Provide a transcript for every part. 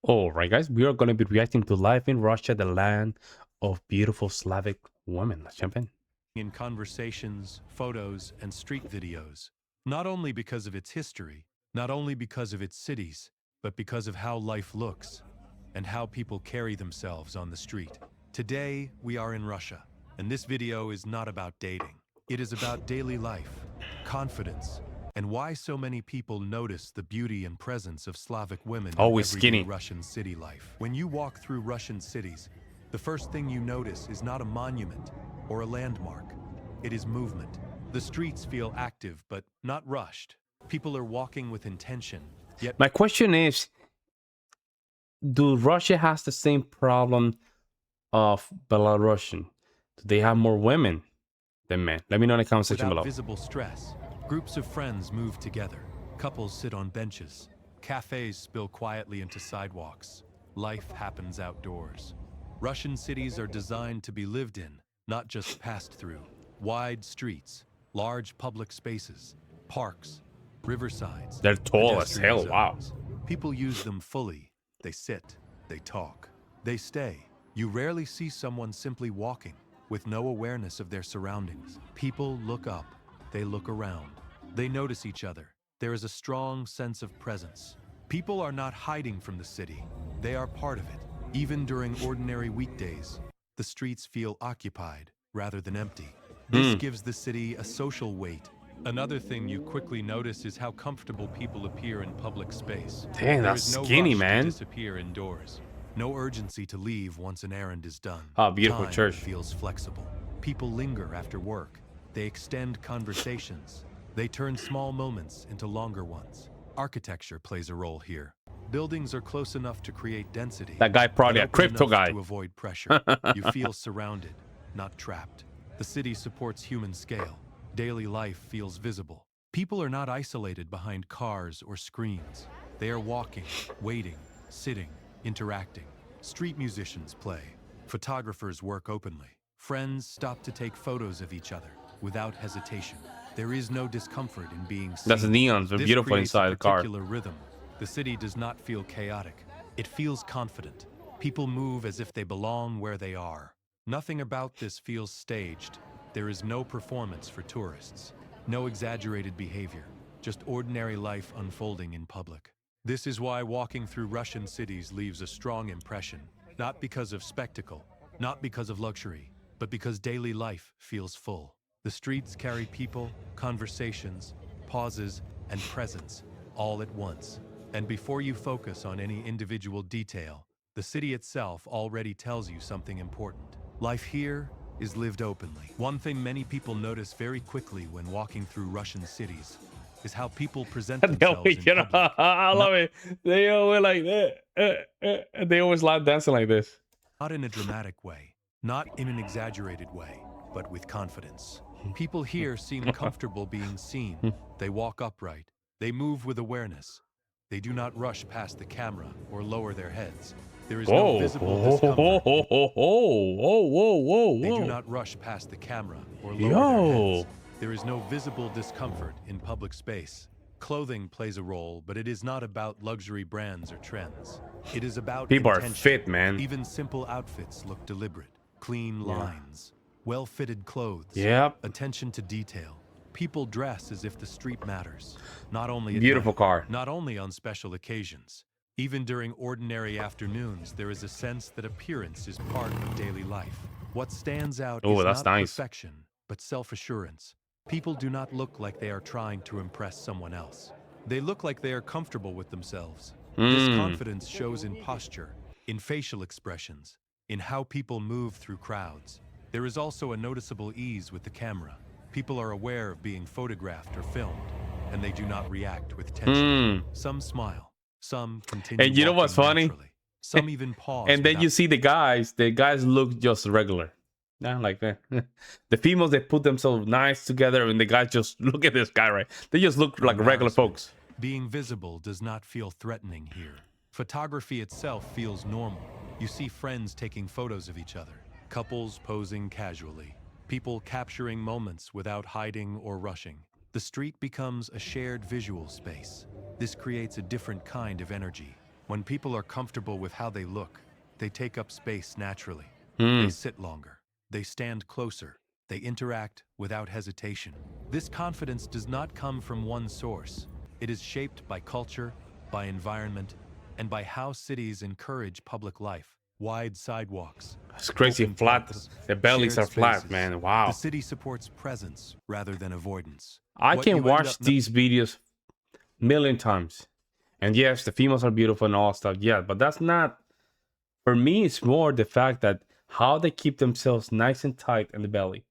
All right, guys, we are going to be reacting to Life in Russia, the land of beautiful Slavic women. Let's jump in. In conversations, photos, and street videos, not only because of its history, not only because of its cities, but because of how life looks and how people carry themselves on the street. Today, we are in Russia, and this video is not about dating. It is about daily life, confidence, and why so many people notice the beauty and presence of Slavic women in Always everyday skinny. Russian city life. When you walk through Russian cities, the first thing you notice is not a monument or a landmark. It is movement. The streets feel active but not rushed. People are walking with intention. Yet My question is, do Russia has the same problem of Belarusian? Do they have more women than men? Let me know in the comment section without below. visible stress, groups of friends move together. Couples sit on benches. Cafes spill quietly into sidewalks. Life happens outdoors. Russian cities are designed to be lived in, not just passed through. Wide streets, large public spaces, parks, riversides. They're tall as pedestrian hell. Wow. zones. People use them fully. They sit, they talk, they stay. You rarely see someone simply walking with no awareness of their surroundings. People look up, they look around, they notice each other. There is a strong sense of presence. People are not hiding from the city, they are part of it. Even during ordinary weekdays, the streets feel occupied rather than empty. This gives the city a social weight. Another thing you quickly notice is how comfortable people appear in public space. Dang, There that's is no skinny, rush man. to disappear indoors. No urgency to leave once an errand is done. Ah, beautiful Time church. feels flexible. People linger after work. They extend conversations. They turn small moments into longer ones. Architecture plays a role here. Buildings are close enough to create density. That guy probably but a open crypto enough guy. to avoid pressure. You feel surrounded, not trapped. The city supports human scale. Daily life feels visible. People are not isolated behind cars or screens. They are walking, waiting, sitting, interacting. Street musicians play. Photographers work openly. Friends stop to take photos of each other without hesitation. There is no discomfort in being seen. That's the neons. They're This beautiful creates inside a the car. particular rhythm. The city does not feel chaotic. It feels confident. People move as if they belong where they are. Nothing about this feels staged. There is no performance for tourists. No exaggerated behavior. Just ordinary life unfolding in public. This is why walking through Russian cities leaves a strong impression. Not because of spectacle, not because of luxury, but because daily life feels full. The streets carry people, conversations, pauses, and presence all at once. And before you focus on any individual detail, the city itself already tells you something important. Life here is lived openly. One thing many people notice very quickly when walking through Russian cities is how people present They themselves always, in public. I love it. They always like they always like dancing like this. Not in a dramatic way, not in an exaggerated way, but with confidence. People here seem comfortable being seen. They walk upright. They move with awareness. They do not rush past the camera or lower their heads. There is no Whoa. visible Whoa, discomfort. whoa. They do not rush past the camera or lower their Yo. heads. There is no visible discomfort in public space. Clothing plays a role, but it is not about luxury brands or trends. It is about People are intention. fit, man. Even simple outfits look deliberate. Clean lines, well-fitted clothes, Yep. attention to detail. People dress as if the street matters. Not only at Beautiful night, car. not only on special occasions. Even during ordinary afternoons, there is a sense that appearance is part of daily life. What stands out Oh, is that's not nice. perfection, but self-assurance. People do not look like they are trying to impress someone else. They look like they are comfortable with themselves. This confidence shows in posture, in facial expressions, in how people move through crowds. There is also a noticeable ease with the camera. People are aware of being photographed or filmed, and they do not react with tension. Some smile, some continue And you know what's walking funny? naturally. Some even pause. And then without you see the guys look just regular. Yeah, like that. The females, they put themselves nice together, and the guys just look at this guy, right? They just look like regular folks. Being visible does not feel threatening here. Photography itself feels normal. You see friends taking photos of each other, couples posing casually, people capturing moments without hiding or rushing. The street becomes a shared visual space. This creates a different kind of energy. When people are comfortable with how they look, they take up space naturally. Hmm. They sit longer. They stand closer. They interact without hesitation. This confidence does not come from one source. It is shaped by culture, by environment, and by how cities encourage public life. Wide sidewalks. It's crazy open flat. parks, The bellies shared are flat, spaces. man. Wow. The city supports presence rather than avoidance. I What can you end watch up these videos million times. And yes, the females are beautiful and all stuff. Yeah, but that's not, for me, it's more the fact that how they keep themselves nice and tight in the belly.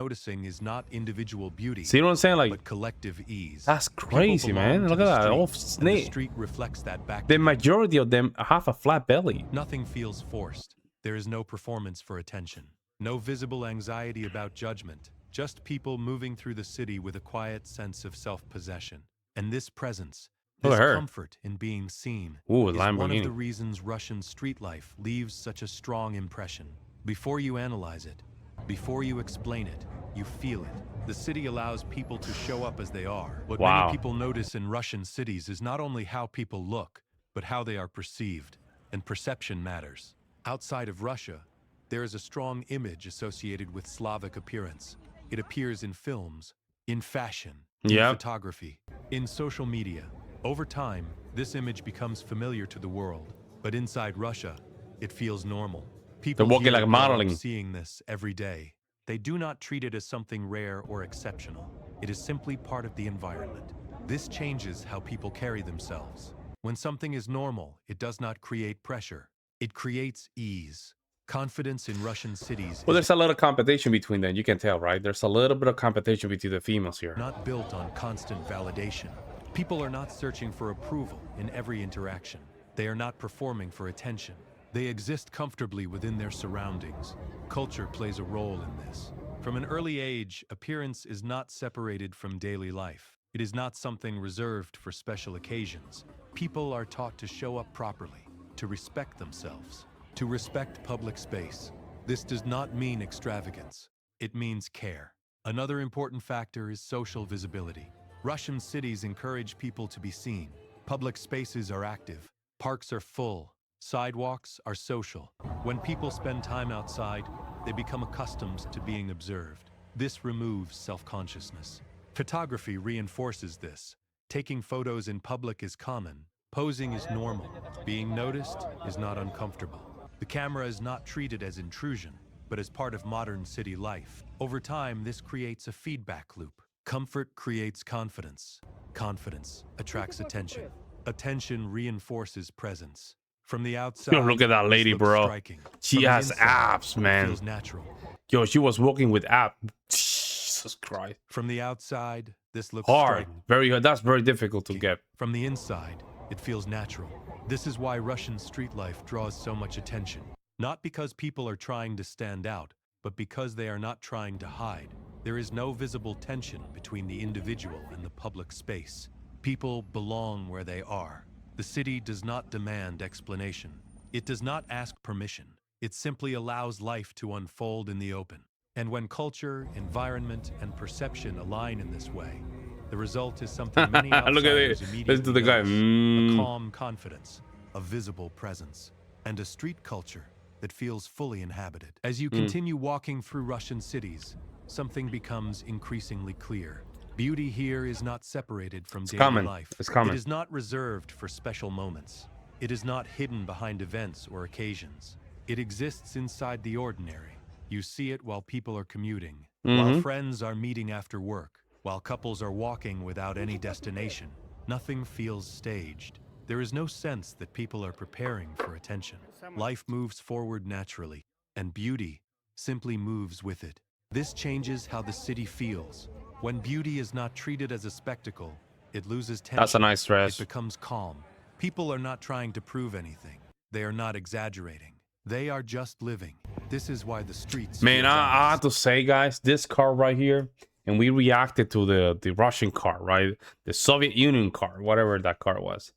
noticing is not individual beauty, See what I'm saying? Like, but collective ease. that's People crazy, belong man. to Look the at that. street, All and the snake. street reflects that back. The majority of them have a flat belly. Nothing feels forced. There is no performance for attention. No visible anxiety about judgment. Just people moving through the city with a quiet sense of self-possession. And this presence, Look this at her. comfort in being seen, Ooh, is one of Lamborghini. the reasons Russian street life leaves such a strong impression. Before you analyze it, before you explain it, you feel it. The city allows people to show up as they are. What Wow. many people notice in Russian cities is not only how people look, but how they are perceived. And perception matters. Outside of Russia, there is a strong image associated with Slavic appearance. It appears in films, in fashion, in Yep. photography, in social media. Over time, this image becomes familiar to the world. But inside Russia, it feels normal. People walking here like grow up modeling. seeing this every day. They do not treat it as something rare or exceptional. It is simply part of the environment. This changes how people carry themselves. When something is normal, it does not create pressure. It creates ease. Confidence in Russian cities Well, is there's a lot of competition between them. You can tell, right? There's a little bit of competition between the females here. not built on constant validation. People are not searching for approval in every interaction. They are not performing for attention. They exist comfortably within their surroundings. Culture plays a role in this. From an early age, appearance is not separated from daily life. It is not something reserved for special occasions. People are taught to show up properly, to respect themselves, to respect public space. This does not mean extravagance. It means care. Another important factor is social visibility. Russian cities encourage people to be seen. Public spaces are active. Parks are full. Sidewalks are social. When people spend time outside, they become accustomed to being observed. This removes self-consciousness. Photography reinforces this. Taking photos in public is common. Posing is normal. Being noticed is not uncomfortable. The camera is not treated as intrusion, but as part of modern city life. Over time, this creates a feedback loop. Comfort creates confidence. Confidence attracts attention. Attention reinforces presence. From the outside, Yo, look at that this lady, looks bro. striking. She From the has inside, abs, it man. feels natural. Yo, she was walking with abs. Jesus Christ. From the outside, this looks Hard. striking. Very hard. That's very difficult to get. From the inside, it feels natural. This is why Russian street life draws so much attention. Not because people are trying to stand out, but because they are not trying to hide. There is no visible tension between the individual and the public space. People belong where they are. The city does not demand explanation. It does not ask permission. It simply allows life to unfold in the open. And when culture, environment, and perception align in this way, the result is something many Look at outsiders it. immediately Listen to the guy. notice. A calm confidence, a visible presence, and a street culture that feels fully inhabited. As you continue walking through Russian cities, something becomes increasingly clear. Beauty here is not separated from daily coming. life. It's coming. It is not reserved for special moments. It is not hidden behind events or occasions. It exists inside the ordinary. You see it while people are commuting, while friends are meeting after work, while couples are walking without any destination. Nothing feels staged. There is no sense that people are preparing for attention. Life moves forward naturally, and beauty simply moves with it. This changes how the city feels. When beauty is not treated as a spectacle, it loses tension. That's a nice dress. It becomes calm. People are not trying to prove anything. They are not exaggerating. They are just living. This is why the streets Man, feel I vast. have to say, guys, this car right here, and we reacted to the Russian car, right? The Soviet Union car, whatever that car was.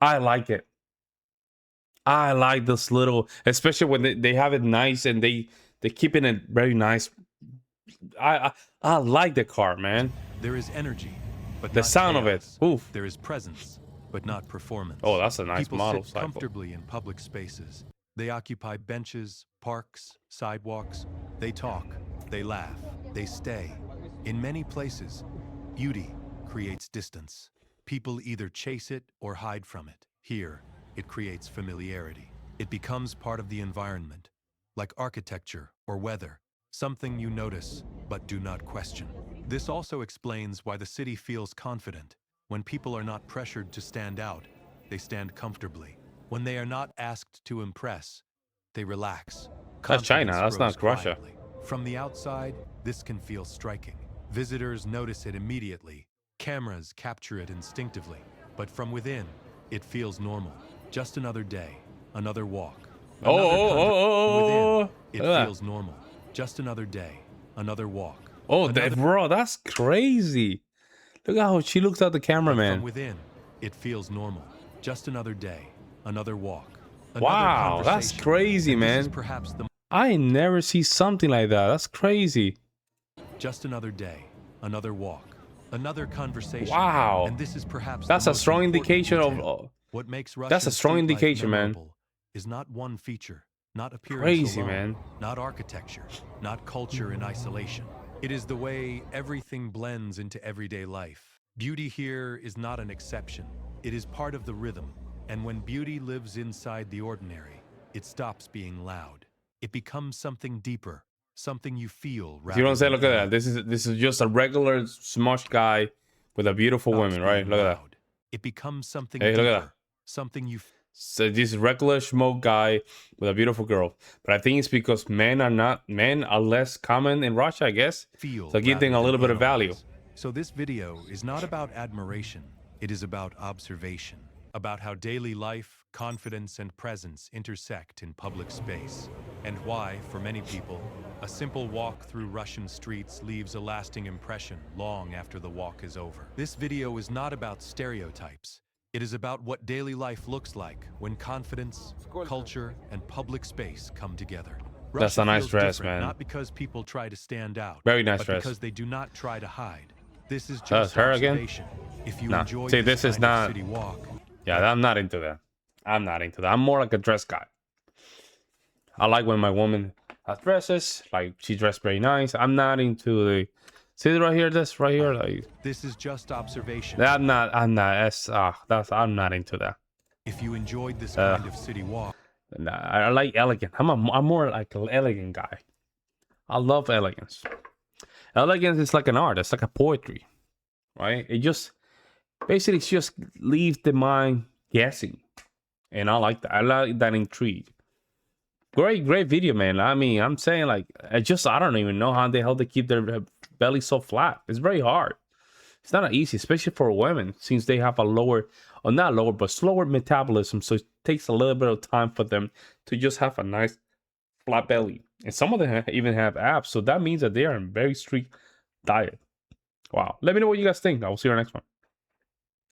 I like it. I like this little, especially when they have it nice and they keep it very nice. I like the car, man. There is energy, but The not sound of it. chaos. Oof. There is presence, but not performance. Oh, that's a nice People model sit cycle. comfortably in public spaces. They occupy benches, parks, sidewalks. They talk, they laugh, they stay. In many places, beauty creates distance. People either chase it or hide from it. Here, it creates familiarity. It becomes part of the environment, like architecture or weather, something you notice but do not question. This also explains why the city feels confident. When people are not pressured to stand out, they stand comfortably. When they are not asked to impress, they relax. That's China, Confidence that's grows not Russia. quietly. From the outside, this can feel striking. Visitors notice it immediately. Cameras capture it instinctively. But from within, it feels normal. Just another day, another walk. Oh, It look at that. feels normal. Just another day, another walk. Oh, Another- bro, that's crazy. Look at how she looks at the camera, But man. from within, it feels normal. Just another day, another walk. Wow, that's conversation. crazy, And this is man. perhaps the I never see something like that. That's crazy. just another day, another walk, another conversation. Wow. And this is perhaps That's the a most strong important indication detail. of What makes Russian that's a strong street life indication, man. memorable is not one feature, not appearance Crazy, alone, man. not architecture, not culture in isolation. It is the way everything blends into everyday life. Beauty here is not an exception. It is part of the rhythm. And when beauty lives inside the ordinary, it stops being loud. It becomes something deeper, something you feel rather You know what I'm saying? than Look at that. feel. This is just a regular smushed guy with a beautiful Stops woman, right? being Look at that. loud. It becomes something Hey, deeper, look at that. something you So this regular smoke guy with a beautiful girl. But I think it's because men are less common in Russia, I guess. feel. So give them rather a little than bit of value. analyze. So this video is not about admiration. It is about observation, about how daily life, confidence, and presence intersect in public space, and why, for many people, a simple walk through Russian streets leaves a lasting impression long after the walk is over. This video is not about stereotypes. It is about what daily life looks like when confidence, culture, and public space come together. That's a Russia nice feels dress, different, man. Not because people try to stand out, Very nice but dress. because they do not try to hide. This is That's just her again? observation. If you Nah. enjoy See, this is kind of not- city walk, Yeah, I'm not into that. I'm not into that. I'm more like a dress guy. I like when my woman has dresses, like she dressed very nice. I'm not into the see right here, this right here, like this is just observation. I'm not I'm not into that. If you enjoyed this kind of city walk, Nah, I like elegant. I'm more like an elegant guy. I love elegance. Elegance is like an art. It's like a poetry, right? It just basically just leaves the mind guessing, and I like that. I like that intrigue. Great video, man. I mean, I'm saying like I don't even know how the hell they keep their belly so flat. It's very hard. It's not easy, especially for women, since they have a lower, or not lower, but slower metabolism. So it takes a little bit of time for them to just have a nice flat belly. And some of them even have abs. So that means that they are in very strict diet. Wow. Let me know what you guys think. I will see you on the next one.